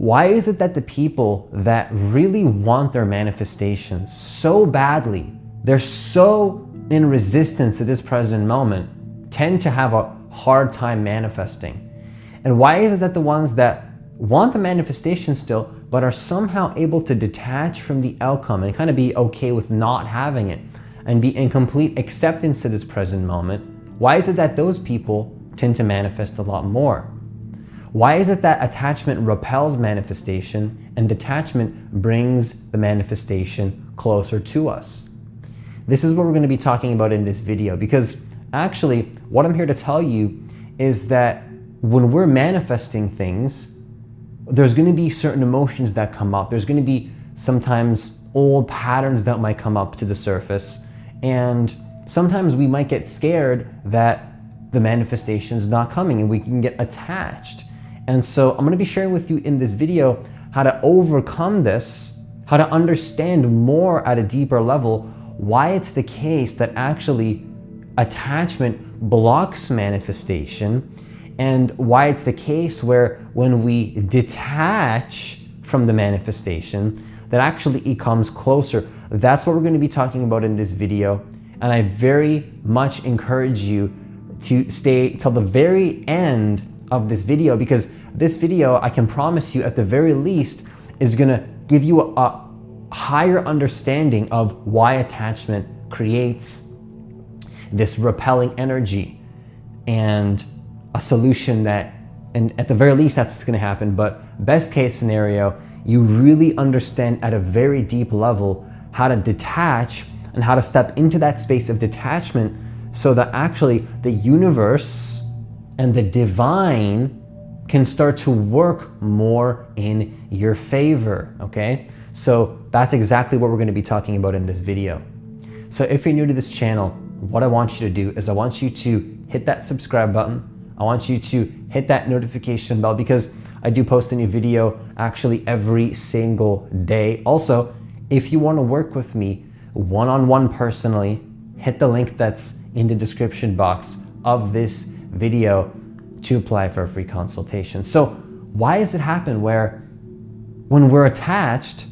Why is it that the people that really want their manifestations so badly, they're so in resistance to this present moment, tend to have a hard time manifesting? And why is it that the ones that want the manifestation still, but are somehow able to detach from the outcome and kind of be okay with not having it and be in complete acceptance to this present moment, why is it that those people tend to manifest a lot more? Why is it that attachment repels manifestation and detachment brings the manifestation closer to us? This is what we're going to be talking about in this video, because actually what I'm here to tell you is that when we're manifesting things, there's going to be certain emotions that come up. There's going to be sometimes old patterns that might come up to the surface, and sometimes we might get scared that the manifestation is not coming and we can get attached. And so I'm going to be sharing with you in this video how to overcome this, how to understand more at a deeper level why it's the case that actually attachment blocks manifestation, and why it's the case where when we detach from the manifestation, that actually it comes closer. That's what we're going to be talking about in this video. And I very much encourage you to stay till the very end of this video, because this video, I can promise you at the very least, is going to give you a higher understanding of why attachment creates this repelling energy, and a solution that, and at the very least that's what's going to happen, but best case scenario, you really understand at a very deep level how to detach and how to step into that space of detachment, so that actually the universe and the divine can start to work more in your favor, okay? So that's exactly what we're going to be talking about in this video. So if you're new to this channel, what I want you to do is I want you to hit that subscribe button. I want you to hit that notification bell, because I do post a new video actually every single day. Also, if you want to work with me one-on-one personally, hit the link that's in the description box of this video to apply for a free consultation. So why does it happen where when we're attached,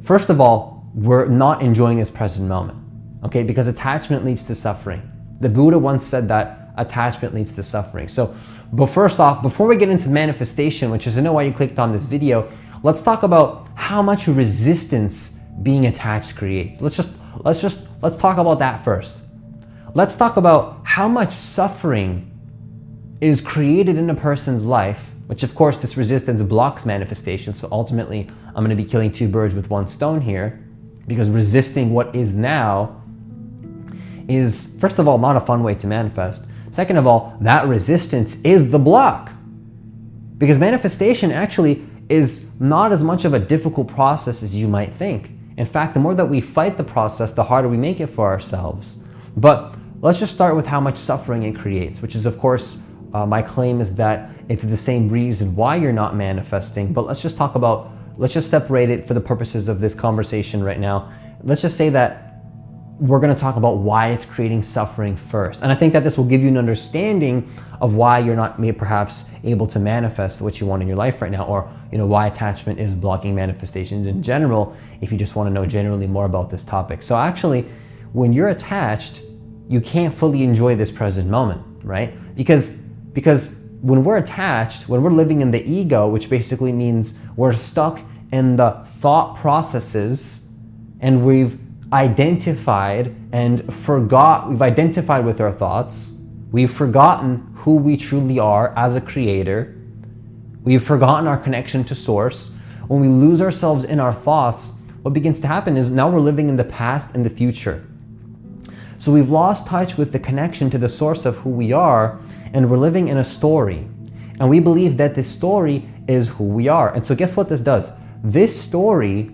first of all, we're not enjoying this present moment, okay? Because attachment leads to suffering. The Buddha once said that attachment leads to suffering. So, but first off, before we get into manifestation, which is I know why you clicked on this video, let's talk about how much resistance being attached creates. Let's talk about that first. Let's talk about how much suffering is created in a person's life, which of course this resistance blocks manifestation. So ultimately, I'm going to be killing two birds with one stone here, because resisting what is now is, first of all, not a fun way to manifest. Second of all, that resistance is the block, because manifestation actually is not as much of a difficult process as you might think. In fact, the more that we fight the process, the harder we make it for ourselves. But let's just start with how much suffering it creates, which is, of course, my claim is that it's the same reason why you're not manifesting. But let's just separate it for the purposes of this conversation right now. Let's just say that we're going to talk about why it's creating suffering first. And I think that this will give you an understanding of why you're not perhaps able to manifest what you want in your life right now, or why attachment is blocking manifestations in general, if you just want to know generally more about this topic. So actually, when you're attached, you can't fully enjoy this present moment, right? Because when we're attached, when we're living in the ego, which basically means we're stuck in the thought processes, and we've identified with our thoughts, we've forgotten who we truly are as a creator, we've forgotten our connection to source. When we lose ourselves in our thoughts, what begins to happen is now we're living in the past and the future. So we've lost touch with the connection to the source of who we are, and we're living in a story. And we believe that this story is who we are. And so guess what this does? This story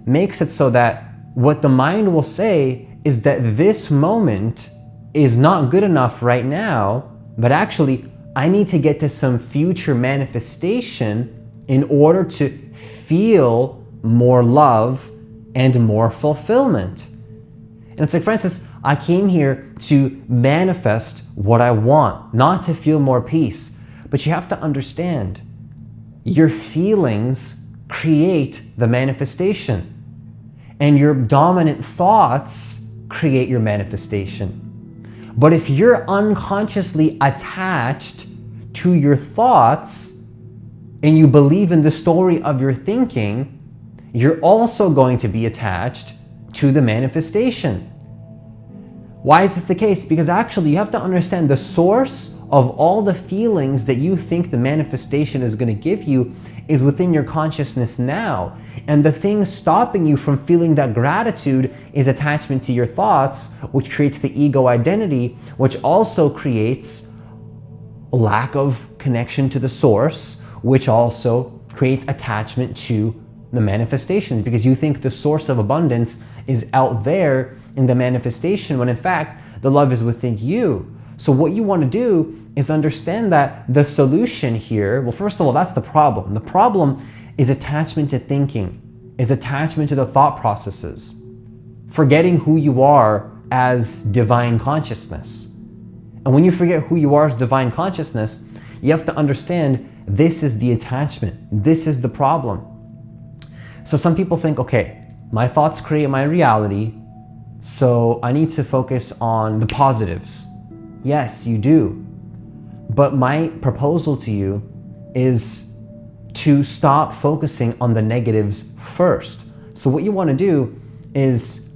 makes it so that what the mind will say is that this moment is not good enough right now, but actually I need to get to some future manifestation in order to feel more love and more fulfillment. And it's like, Francis, I came here to manifest what I want, not to feel more peace. But you have to understand, your feelings create the manifestation, and your dominant thoughts create your manifestation. But if you're unconsciously attached to your thoughts and you believe in the story of your thinking, you're also going to be attached to the manifestation. Why is this the case? Because actually you have to understand the source of all the feelings that you think the manifestation is going to give you is within your consciousness now. And the thing stopping you from feeling that gratitude is attachment to your thoughts, which creates the ego identity, which also creates a lack of connection to the source, which also creates attachment to the manifestations, because you think the source of abundance is out there in the manifestation, when in fact the love is within you. So what you want to do is understand that the solution here, well, first of all, that's the problem. The problem is attachment to thinking, is attachment to the thought processes, forgetting who you are as divine consciousness. And when you forget who you are as divine consciousness, you have to understand this is the attachment. This is the problem. So some people think, okay, my thoughts create my reality, so I need to focus on the positives. Yes, you do. But my proposal to you is to stop focusing on the negatives first. So what you want to do is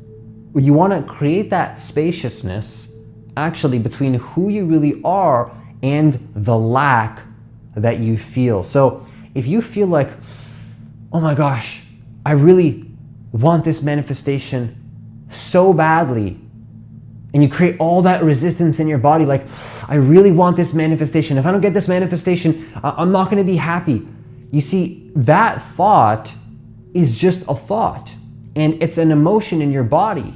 you want to create that spaciousness actually between who you really are and the lack that you feel. So if you feel like, oh my gosh, I really want this manifestation so badly, and you create all that resistance in your body, like, I really want this manifestation. If I don't get this manifestation, I'm not going to be happy. You see, that thought is just a thought, and it's an emotion in your body,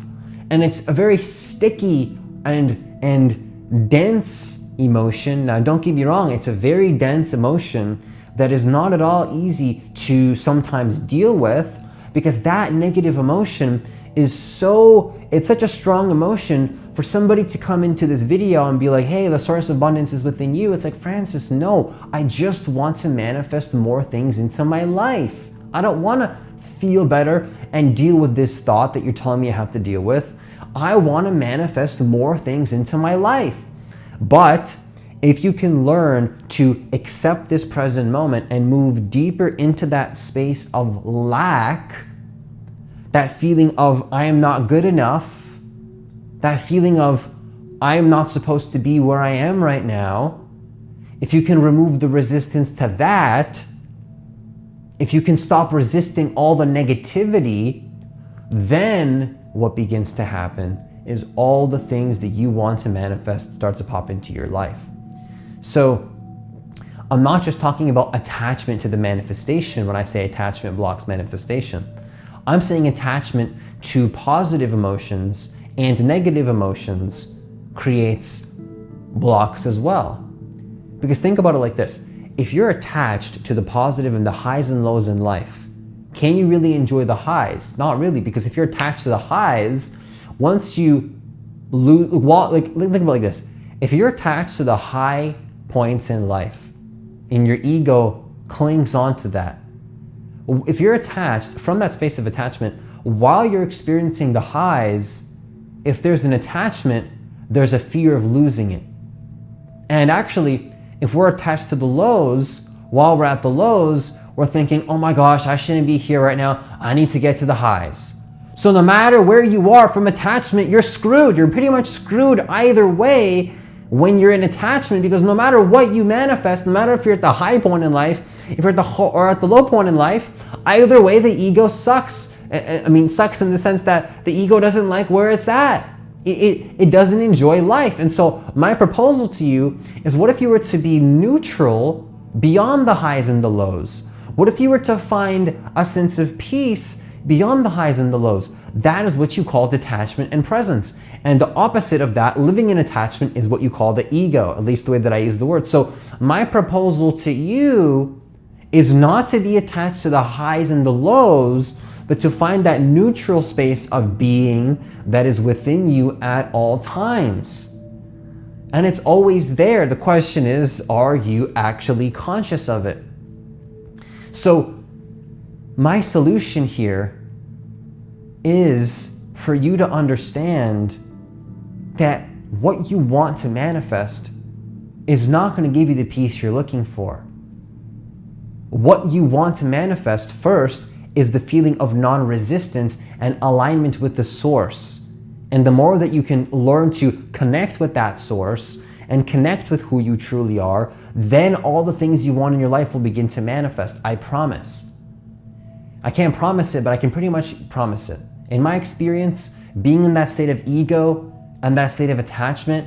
and it's a very sticky and dense emotion. Now, don't get me wrong, it's a very dense emotion that is not at all easy to sometimes deal with, because that negative emotion is it's such a strong emotion. For somebody to come into this video and be like, hey, the source of abundance is within you. It's like, Francis, no, I just want to manifest more things into my life. I don't want to feel better and deal with this thought that you're telling me I have to deal with. I want to manifest more things into my life. But if you can learn to accept this present moment and move deeper into that space of lack, that feeling of I am not good enough, that feeling of I am not supposed to be where I am right now, if you can remove the resistance to that, if you can stop resisting all the negativity, then what begins to happen is all the things that you want to manifest start to pop into your life. So I'm not just talking about attachment to the manifestation when I say attachment blocks manifestation. I'm saying attachment to positive emotions and negative emotions creates blocks as well. Because think about it like this. If you're attached to the positive and the highs and lows in life, can you really enjoy the highs? Not really, because if you're attached to the highs, once you lose, think about it like this. If you're attached to the high points in life and your ego clings onto that, if you're attached from that space of attachment, while you're experiencing the highs, if there's an attachment, there's a fear of losing it. And actually, if we're attached to the lows, while we're at the lows, we're thinking, oh my gosh, I shouldn't be here right now. I need to get to the highs. So no matter where you are from attachment, you're screwed. You're pretty much screwed either way when you're in attachment, because no matter what you manifest, no matter if you're at the high point in life, if you're at the low point in life, either way the ego sucks. Sucks in the sense that the ego doesn't like where it's at. It doesn't enjoy life. And so my proposal to you is, what if you were to be neutral beyond the highs and the lows? What if you were to find a sense of peace beyond the highs and the lows? That is what you call detachment and presence. And the opposite of that, living in attachment, is what you call the ego, at least the way that I use the word. So my proposal to you is not to be attached to the highs and the lows, but to find that neutral space of being that is within you at all times. And it's always there. The question is, are you actually conscious of it? So my solution here is for you to understand that what you want to manifest is not going to give you the peace you're looking for. What you want to manifest first is the feeling of non-resistance and alignment with the source. And the more that you can learn to connect with that source and connect with who you truly are, then all the things you want in your life will begin to manifest. I promise. I can't promise it, but I can pretty much promise it. In my experience, being in that state of ego and that state of attachment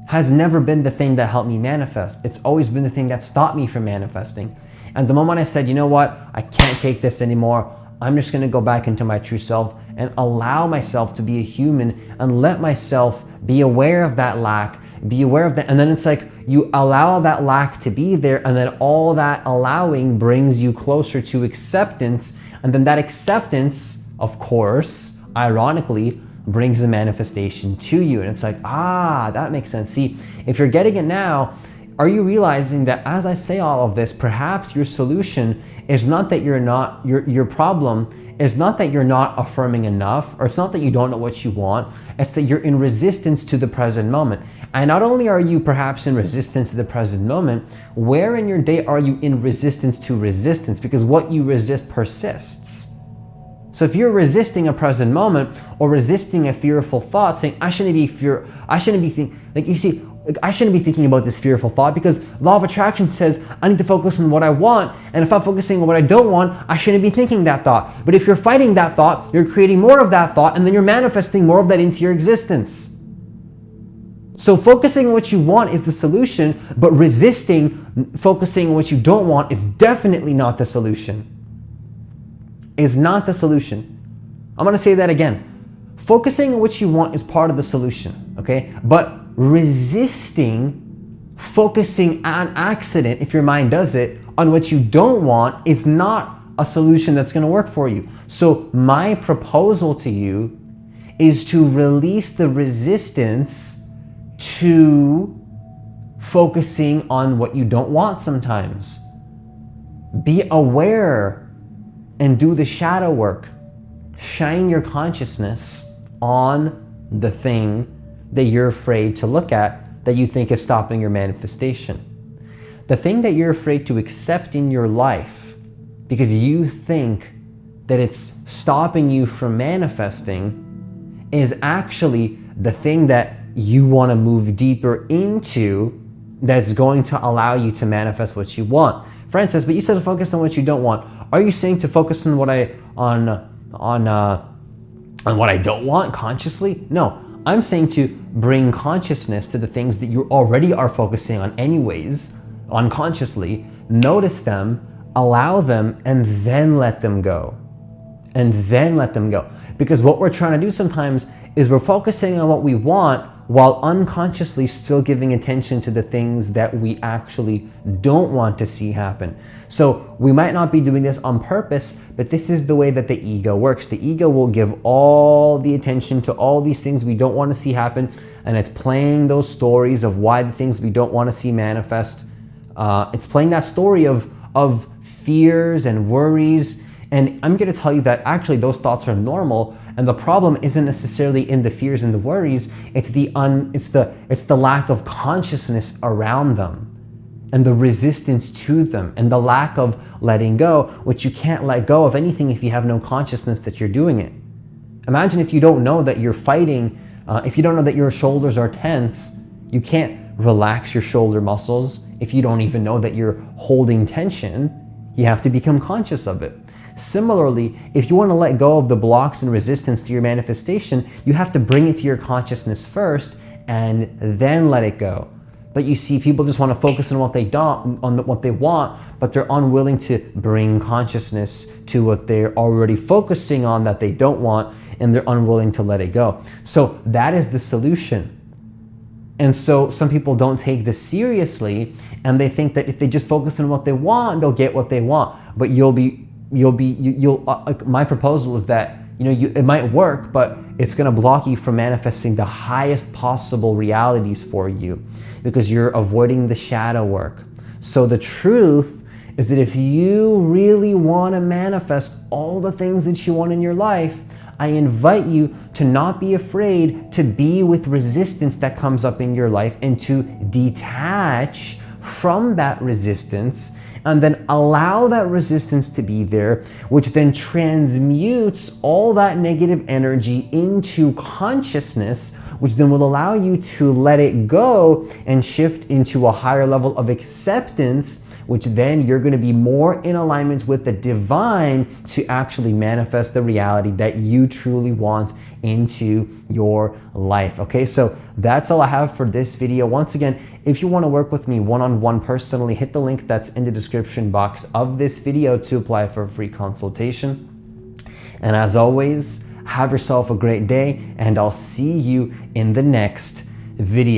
has never been the thing that helped me manifest. It's always been the thing that stopped me from manifesting. And the moment I said, you know what, I can't take this anymore, I'm just gonna go back into my true self and allow myself to be a human and let myself be aware of that lack, be aware of that. And then it's like you allow that lack to be there, and then all that allowing brings you closer to acceptance. And then that acceptance, of course, ironically, brings the manifestation to you. And it's like, that makes sense. See, if you're getting it now, are you realizing that as I say all of this, perhaps your solution is not that your problem is not that you're not affirming enough, or it's not that you don't know what you want, it's that you're in resistance to the present moment. And not only are you perhaps in resistance to the present moment, where in your day are you in resistance to resistance? Because what you resist persists. So if you're resisting a present moment or resisting a fearful thought, saying, I shouldn't be thinking, I shouldn't be thinking about this fearful thought because law of attraction says I need to focus on what I want, and if I'm focusing on what I don't want, I shouldn't be thinking that thought. But if you're fighting that thought, you're creating more of that thought, and then you're manifesting more of that into your existence. So focusing on what you want is the solution, but resisting focusing on what you don't want is definitely not the solution. Is not the solution. I'm gonna say that again. Focusing on what you want is part of the solution, okay? But resisting focusing on accident, if your mind does it, on what you don't want is not a solution that's going to work for you. So my proposal to you is to release the resistance to focusing on what you don't want sometimes. Be aware and do the shadow work. Shine your consciousness on the thing that you're afraid to look at, that you think is stopping your manifestation. The thing that you're afraid to accept in your life because you think that it's stopping you from manifesting is actually the thing that you want to move deeper into, that's going to allow you to manifest what you want. Francis, but you said to focus on what you don't want. Are you saying to focus on what I don't want consciously? No. I'm saying to bring consciousness to the things that you already are focusing on anyways, unconsciously. Notice them, allow them, and then let them go. And then let them go. Because what we're trying to do sometimes is we're focusing on what we want while unconsciously still giving attention to the things that we actually don't want to see happen. So we might not be doing this on purpose, but this is the way that the ego works. The ego will give all the attention to all these things we don't want to see happen, and it's playing those stories of why the things we don't want to see manifest. It's playing that story of fears and worries. And I'm going to tell you that actually those thoughts are normal, and the problem isn't necessarily in the fears and the worries. It's the lack of consciousness around them, and the resistance to them, and the lack of letting go, which you can't let go of anything if you have no consciousness that you're doing it. Imagine if you don't know that you're fighting, if you don't know that your shoulders are tense, you can't relax your shoulder muscles. If you don't even know that you're holding tension, you have to become conscious of it. Similarly, if you want to let go of the blocks and resistance to your manifestation, you have to bring it to your consciousness first and then let it go. But you see, people just want to focus on what they don't, on what they want, but they're unwilling to bring consciousness to what they're already focusing on that they don't want, and they're unwilling to let it go. So that is the solution. And so some people don't take this seriously, and they think that if they just focus on what they want, they'll get what they want. But my proposal is that it might work, but it's going to block you from manifesting the highest possible realities for you because you're avoiding the shadow work. So the truth is that if you really want to manifest all the things that you want in your life, I invite you to not be afraid to be with resistance that comes up in your life and to detach from that resistance and then allow that resistance to be there, which then transmutes all that negative energy into consciousness, which then will allow you to let it go and shift into a higher level of acceptance, which then you're going to be more in alignment with the divine to actually manifest the reality that you truly want into your life. Okay, so that's all I have for this video. Once again, if you want to work with me one-on-one personally, hit the link that's in the description box of this video to apply for a free consultation. And as always, have yourself a great day, and I'll see you in the next video.